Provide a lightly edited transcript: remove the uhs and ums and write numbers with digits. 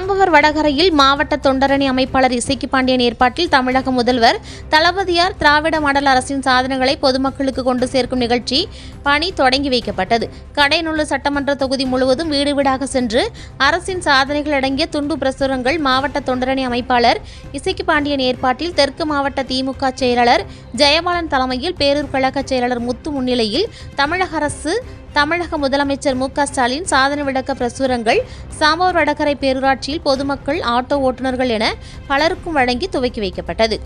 சாம்பவர் வடகரையில் மாவட்ட தொண்டரணி அமைப்பாளர் இசக்கி பாண்டியன் ஏற்பாட்டில் தமிழக முதல்வர் தளபதியார் திராவிட மாடல் அரசின் சாதனைகளை பொதுமக்களுக்கு கொண்டு சேர்க்கும் நிகழ்ச்சி பணி தொடங்கி வைக்கப்பட்டது. கடையநல்லூர் சட்டமன்ற தொகுதி முழுவதும் வீடு வீடாக சென்று அரசின் சாதனைகள் அடங்கிய துண்டு பிரசுரங்கள் மாவட்ட தொண்டரணி அமைப்பாளர் இசக்கி பாண்டியன் ஏற்பாட்டில் தெற்கு மாவட்ட திமுக செயலாளர் ஜெயபாலன் தலைமையில் பேரூர் கழக செயலாளர் முத்து முன்னிலையில் தமிழக முதலமைச்சர் மு.க.ஸ்டாலின் சாதனை விளக்க பிரசுரங்கள் சாம்பவர் வடகரை பேரூராட்சியில் பொதுமக்கள், ஆட்டோ ஓட்டுநர்கள் என பலருக்கும் வழங்கி துவக்கி வைக்கப்பட்டது.